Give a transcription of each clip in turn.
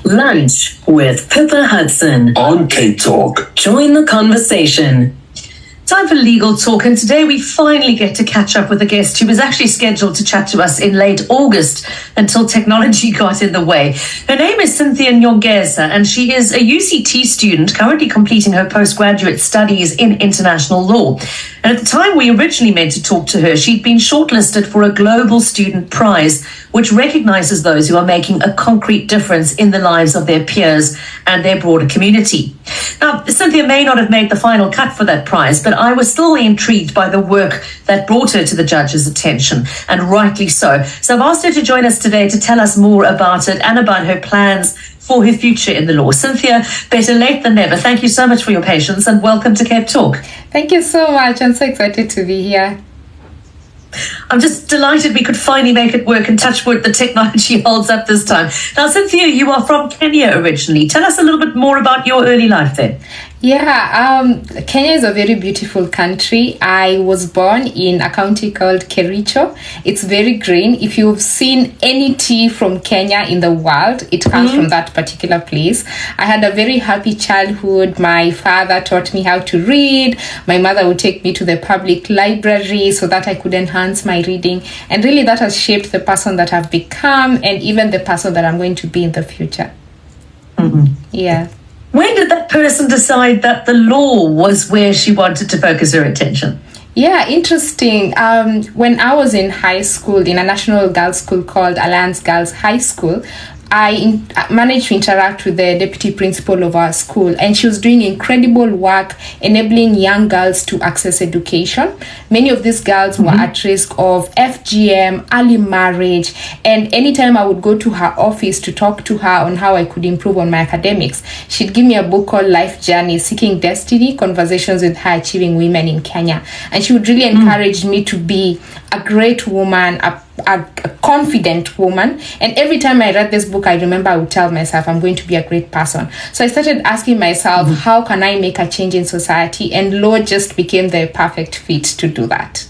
Lunch with Pippa Hudson on Cape Talk. Join the conversation. Time for legal talk, and today we finally get to catch up with a guest who was actually scheduled to chat to us in late August until technology got in the way. Her name is CynthiaUNTAMED, and she is a UCT student currently completing her postgraduate studies in international law. And at the time we originally meant to talk to her, she'd been shortlisted for a Global Student Prize, which recognizes those who are making a concrete difference in the lives of their peers and their broader community. Now, Cynthia may not have made the final cut for that prize, but I was still intrigued by the work that brought her to the judge's attention, and rightly so. So I've asked her to join us today to tell us more about it and about her plans for her future in the law. Cynthia, better late than never. Thank you so much for your patience and welcome to Cape Talk. Thank you so much. I'm so excited to be here. I'm just delighted we could finally make it work, and touch wood, the technology holds up this time. Now, Cynthia, you are from Kenya originally. Tell us a little bit more about your early life there. Yeah, Kenya is a very beautiful country. I was born in a county called Kericho. It's very green. If you've seen any tea from Kenya in the world, it comes from that particular place. I had a very happy childhood. My father taught me how to read. My mother would take me to the public library so that I could enhance my reading. And really that has shaped the person that I've become and even the person that I'm going to be in the future. Yeah. When did that person decide that the law was where she wanted to focus her attention? Yeah, interesting. When I was in high school, in a national girls' school called Alliance Girls High School, I managed to interact with the deputy principal of our school, and she was doing incredible work enabling young girls to access education. Many of these girls were at risk of FGM, early marriage, and anytime I would go to her office to talk to her on how I could improve on my academics, she'd give me a book called Life Journey, Seeking Destiny, Conversations with High Achieving Women in Kenya. And she would really encourage me to be a great woman, a confident woman. And every time I read this book, I remember I would tell myself I'm going to be a great person. So I started asking myself, how can I make a change in society? And law just became the perfect fit to do that.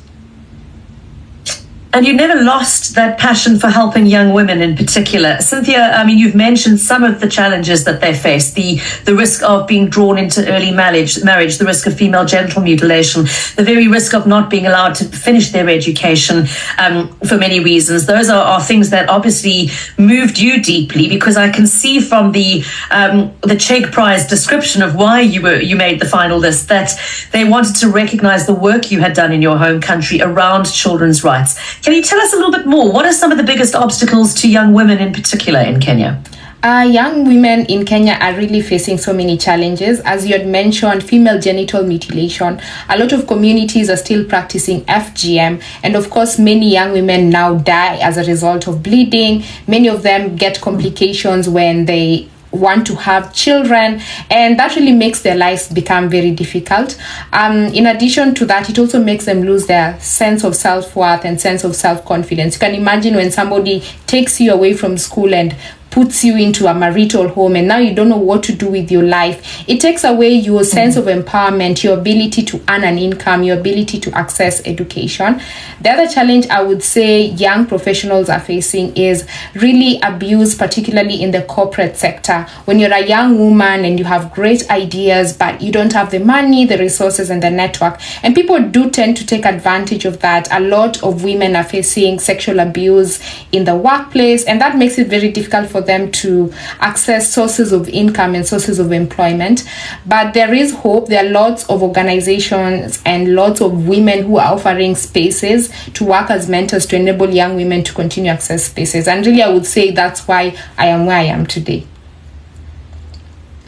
And you never lost that passion for helping young women in particular. Cynthia, I mean, you've mentioned some of the challenges that they face, the risk of being drawn into early marriage, the risk of female genital mutilation, the very risk of not being allowed to finish their education for many reasons. Those are things that obviously moved you deeply, because I can see from the Chegg Prize description of why you made the final list that they wanted to recognize the work you had done in your home country around children's rights. Can you tell us a little bit more? What are some of the biggest obstacles to young women in particular in Kenya? Young women in Kenya are really facing so many challenges. As you had mentioned, female genital mutilation. A lot of communities are still practicing FGM. And of course, many young women now die as a result of bleeding. Many of them get complications when they want to have children, and that really makes their lives become very difficult. In addition to that, it also makes them lose their sense of self-worth and sense of self-confidence. You can imagine when somebody takes you away from school and puts you into a marital home, and now you don't know what to do with your life. It takes away your sense of empowerment, your ability to earn an income, your ability to access education. The other challenge I would say young professionals are facing is really abuse, particularly in the corporate sector. When you're a young woman and you have great ideas, but you don't have the money, the resources, and the network, and people do tend to take advantage of that. A lot of women are facing sexual abuse in the workplace, and that makes it very difficult for them to access sources of income and sources of employment. But there is hope. There are lots of organizations and lots of women who are offering spaces to work as mentors to enable young women to continue access spaces. And really, I would say that's why I am where I am today.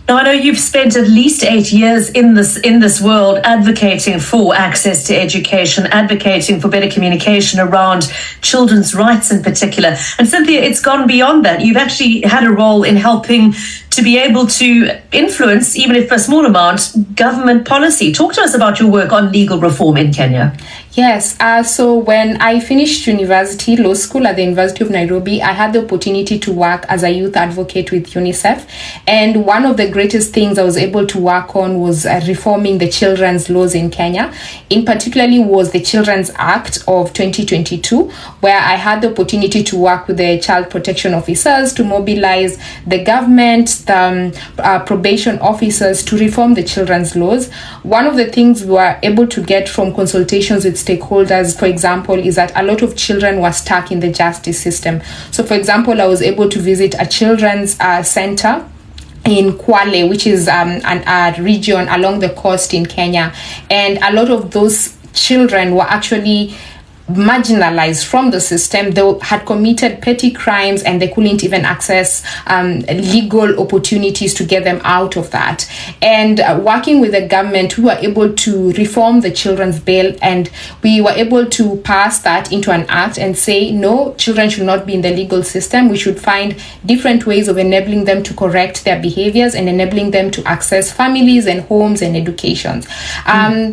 Now, I know you've spent at least 8 years in this world advocating for access to education, advocating for better communication around children's rights in particular. And Cynthia, it's gone beyond that. You've actually had a role in helping to be able to influence, even if for a small amount, government policy. Talk to us about your work on legal reform in Kenya. Yes, so when I finished university, law school at the University of Nairobi, I had the opportunity to work as a youth advocate with UNICEF. And one of the greatest things I was able to work on was reforming the children's laws in Kenya. In particularly was the Children's Act of 2022, where I had the opportunity to work with the child protection officers to mobilize the government, the probation officers to reform the children's laws. One of the things we were able to get from consultations with stakeholders, for example, is that a lot of children were stuck in the justice system. So, for example, I was able to visit a children's center in Kwale, which is a region along the coast in Kenya. And a lot of those children were actually marginalized from the system. They had committed petty crimes and they couldn't even access legal opportunities to get them out of that. And working with the government, we were able to reform the children's bail, and we were able to pass that into an act and say, no, children should not be in the legal system. We should find different ways of enabling them to correct their behaviors and enabling them to access families and homes and education.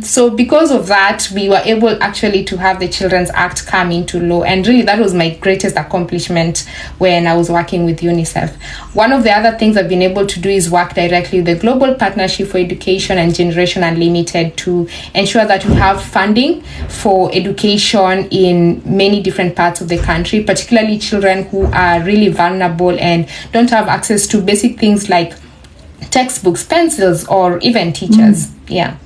So because of that, we were able actually to have the Children's Act come into law, and really that was my greatest accomplishment when I was working with UNICEF. One of the other things I've been able to do is work directly with the Global Partnership for Education and Generation Unlimited to ensure that we have funding for education in many different parts of the country, particularly children who are really vulnerable and don't have access to basic things like textbooks, pencils, or even teachers. Yeah.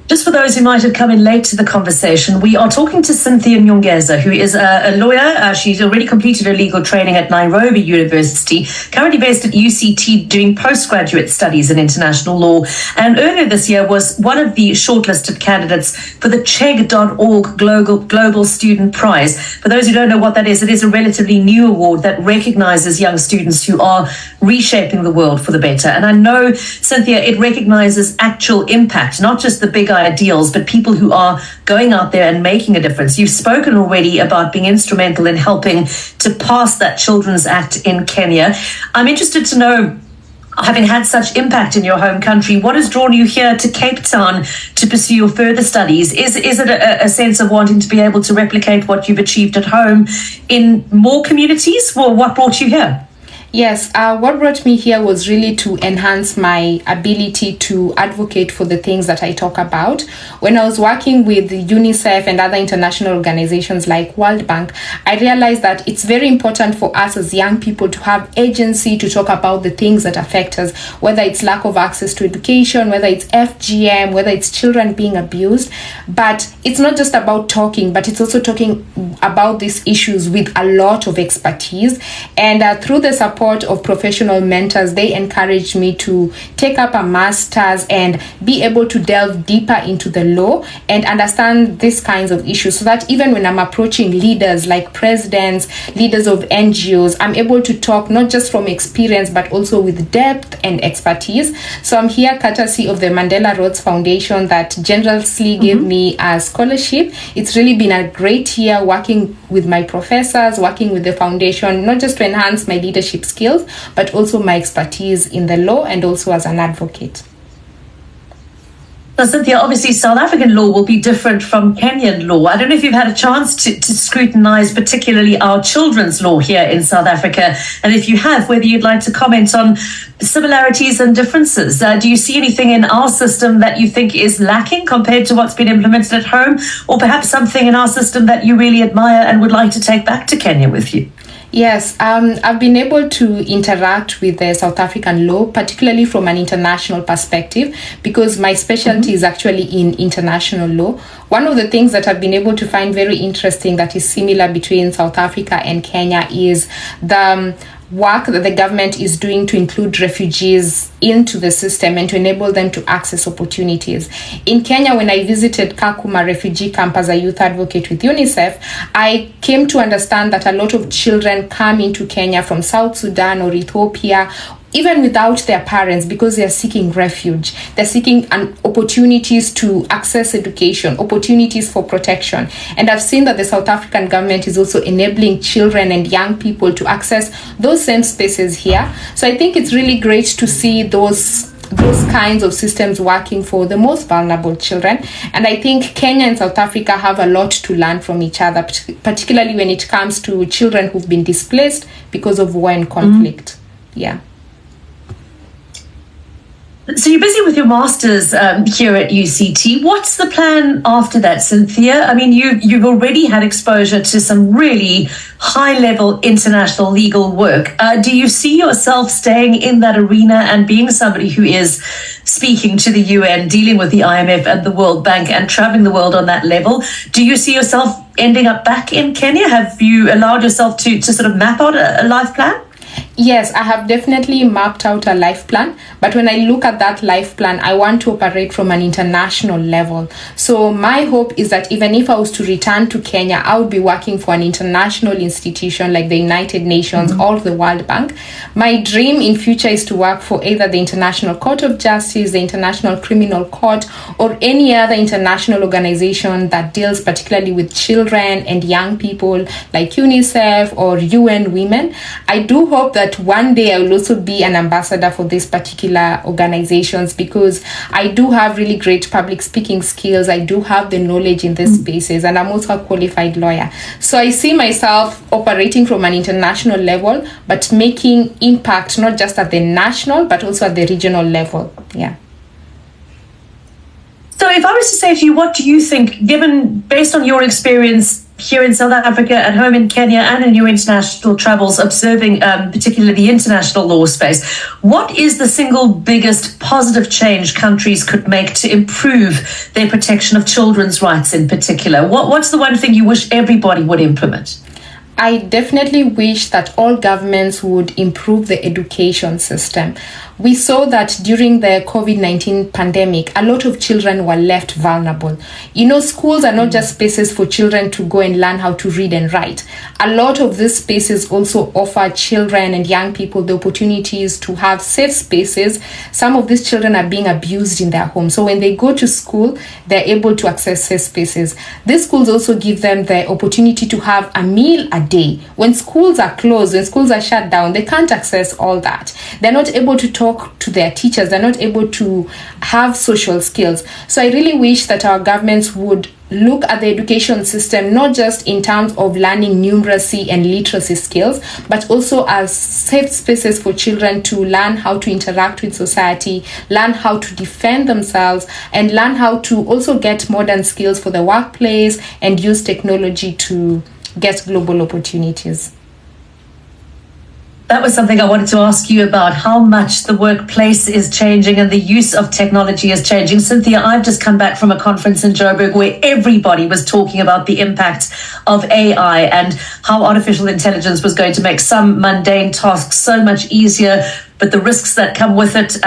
Just for those who might have come in late to the conversation, we are talking to CynthiaUNTAMED, who is a lawyer. She's already completed her legal training at Nairobi University, currently based at UCT doing postgraduate studies in international law, and earlier this year was one of the shortlisted candidates for the Chegg.org Global Student Prize. For those who don't know what that is, it is a relatively new award that recognizes young students who are reshaping the world for the better. And I know, Cynthia, it recognizes actual impact, not just the big ideals, but people who are going out there and making a difference. You've spoken already about being instrumental in helping to pass that Children's Act in Kenya. I'm interested to know, having had such impact in your home country, what has drawn you here to Cape Town to pursue your further studies? Is it a sense of wanting to be able to replicate what you've achieved at home in more communities? Well, what brought you here? Yes, what brought me here was really to enhance my ability to advocate for the things that I talk about. When I was working with UNICEF and other international organizations like World Bank, I realized that it's very important for us as young people to have agency to talk about the things that affect us, whether it's lack of access to education, whether it's FGM, whether it's children being abused. But it's not just about talking, but it's also talking about these issues with a lot of expertise. And through the support of professional mentors, they encouraged me to take up a master's and be able to delve deeper into the law and understand these kinds of issues, so that even when I'm approaching leaders like presidents, leaders of NGOs, I'm able to talk not just from experience but also with depth and expertise. So I'm here courtesy of the Mandela Rhodes Foundation that generously gave me a scholarship. It's really been a great year working with my professors, working with the foundation, not just to enhance my leadership skills, but also my expertise in the law and also as an advocate. Now, Cynthia, obviously South African law will be different from Kenyan law. I don't know if you've had a chance to scrutinise particularly our children's law here in South Africa, and if you have, whether you'd like to comment on similarities and differences. Do you see anything in our system that you think is lacking compared to what's been implemented at home, or perhaps something in our system that you really admire and would like to take back to Kenya with you? Yes, I've been able to interact with the South African law, particularly from an international perspective, because my specialty is actually in international law. One of the things that I've been able to find very interesting that is similar between South Africa and Kenya is the work that the government is doing to include refugees into the system and to enable them to access opportunities. In Kenya, when I visited Kakuma refugee camp as a youth advocate with UNICEF, I came to understand that a lot of children come into Kenya from South Sudan or Ethiopia, even without their parents, because they are seeking refuge. They're seeking opportunities to access education, opportunities for protection. And I've seen that the South African government is also enabling children and young people to access those same spaces here. So I think it's really great to see those those kinds of systems working for the most vulnerable children. And I think Kenya and South Africa have a lot to learn from each other, particularly when it comes to children who've been displaced because of war and conflict. Yeah. So you're busy with your master's here at UCT. What's the plan after that, Cynthia? I mean, you've already had exposure to some really high-level international legal work. Do you see yourself staying in that arena and being somebody who is speaking to the UN, dealing with the IMF and the World Bank and traveling the world on that level? Do you see yourself ending up back in Kenya? Have you allowed yourself to sort of map out a life plan? Yes, I have definitely mapped out a life plan, but when I look at that life plan, I want to operate from an international level. So my hope is that even if I was to return to Kenya, I would be working for an international institution like the United Nations or the World Bank. My dream in future is to work for either the International Court of Justice, the International Criminal Court, or any other international organization that deals particularly with children and young people like UNICEF or UN Women. I do hope that one day I will also be an ambassador for these particular organizations, because I do have really great public speaking skills. I do have the knowledge in these spaces, and I'm also a qualified lawyer. So I see myself operating from an international level, but making impact not just at the national, but also at the regional level. Yeah. So if I was to say to you, what do you think, given, based on your experience here in South Africa, at home in Kenya, and in your international travels, observing particularly the international law space, what is the single biggest positive change countries could make to improve their protection of children's rights in particular? What's the one thing you wish everybody would implement? I definitely wish that all governments would improve the education system. We saw that during the COVID-19 pandemic, a lot of children were left vulnerable. You know, schools are not just spaces for children to go and learn how to read and write. A lot of these spaces also offer children and young people the opportunities to have safe spaces. Some of these children are being abused in their homes. So when they go to school, they're able to access safe spaces. These schools also give them the opportunity to have a meal a day. When schools are closed, when schools are shut down, they can't access all that. They're not able to talk to their teachers. They're not able to have social skills. So I really wish that our governments would look at the education system not just in terms of learning numeracy and literacy skills, but also as safe spaces for children to learn how to interact with society, learn how to defend themselves, and learn how to also get modern skills for the workplace and use technology to get global opportunities. That was something I wanted to ask you about, how much the workplace is changing and the use of technology is changing. Cynthia, I've just come back from a conference in Joburg where everybody was talking about the impact of AI and how artificial intelligence was going to make some mundane tasks so much easier, but the risks that come with it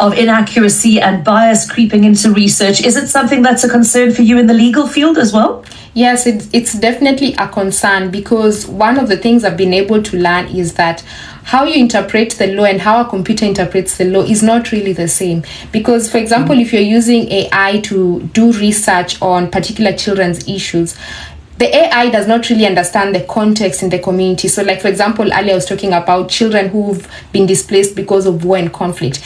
of inaccuracy and bias creeping into research. Is it something that's a concern for you in the legal field as well? Yes, it's definitely a concern, because one of the things I've been able to learn is that how you interpret the law and how a computer interprets the law is not really the same. Because, for example, if you're using AI to do research on particular children's issues, the AI does not really understand the context in the community. So, like, for example, earlier I was talking about children who've been displaced because of war and conflict.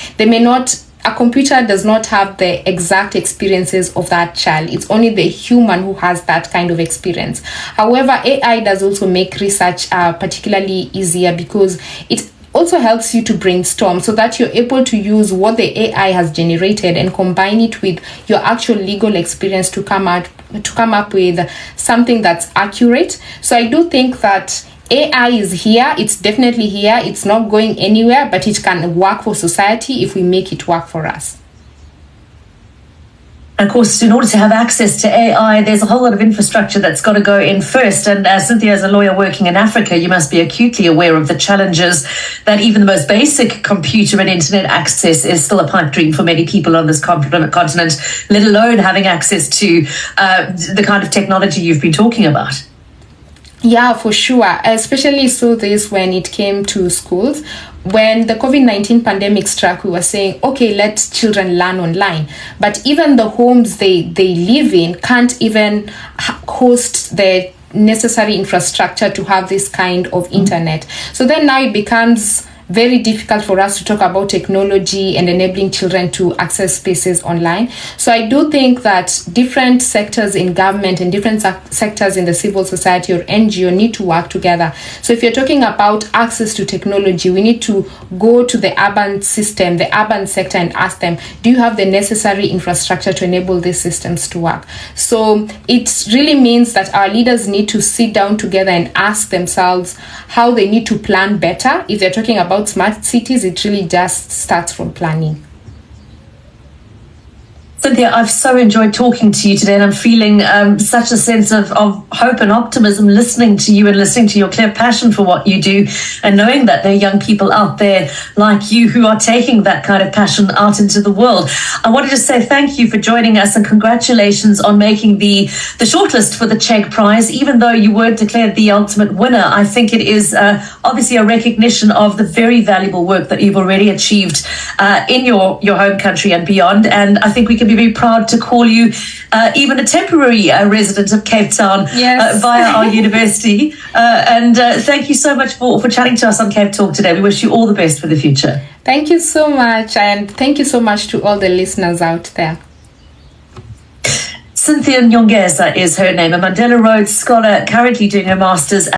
A computer does not have the exact experiences of that child. It's only the human who has that kind of experience. However, AI does also make research particularly easier, because it also helps you to brainstorm so that you're able to use what the AI has generated and combine it with your actual legal experience to come up with something that's accurate. So I do think that AI is here. It's definitely here. It's not going anywhere, but it can work for society if we make it work for us. And of course, in order to have access to AI, there's a whole lot of infrastructure that's got to go in first. And as Cynthia, as a lawyer working in Africa, you must be acutely aware of the challenges that even the most basic computer and internet access is still a pipe dream for many people on this continent, let alone having access to the kind of technology you've been talking about. Yeah, for sure. I especially saw this when it came to schools. When the COVID-19 pandemic struck, we were saying, okay, let children learn online. But even the homes they live in can't even host the necessary infrastructure to have this kind of internet. So then now it becomes very difficult for us to talk about technology and enabling children to access spaces online. So I do think that different sectors in government and different sectors in the civil society or NGO need to work together. So if you're talking about access to technology, we need to go to the urban system, the urban sector, and ask them, do you have the necessary infrastructure to enable these systems to work? So it really means that our leaders need to sit down together and ask themselves how they need to plan better. If they're talking about smart cities, it really just starts from planning. Cynthia, I've so enjoyed talking to you today, and I'm feeling such a sense of hope and optimism listening to you and listening to your clear passion for what you do, and knowing that there are young people out there like you who are taking that kind of passion out into the world. I wanted to say thank you for joining us and congratulations on making the shortlist for the Chegg Prize. Even though you weren't declared the ultimate winner, I think it is obviously a recognition of the very valuable work that you've already achieved in your home country and beyond. And I think we can be very proud to call you even a temporary resident of Cape Town. Yes. Via our university. And thank you so much for chatting to us on Cape Talk today. We wish you all the best for the future. Thank you so much, and thank you so much to all the listeners out there. Cynthia Nyongeza is her name, a Mandela Rhodes scholar currently doing her master's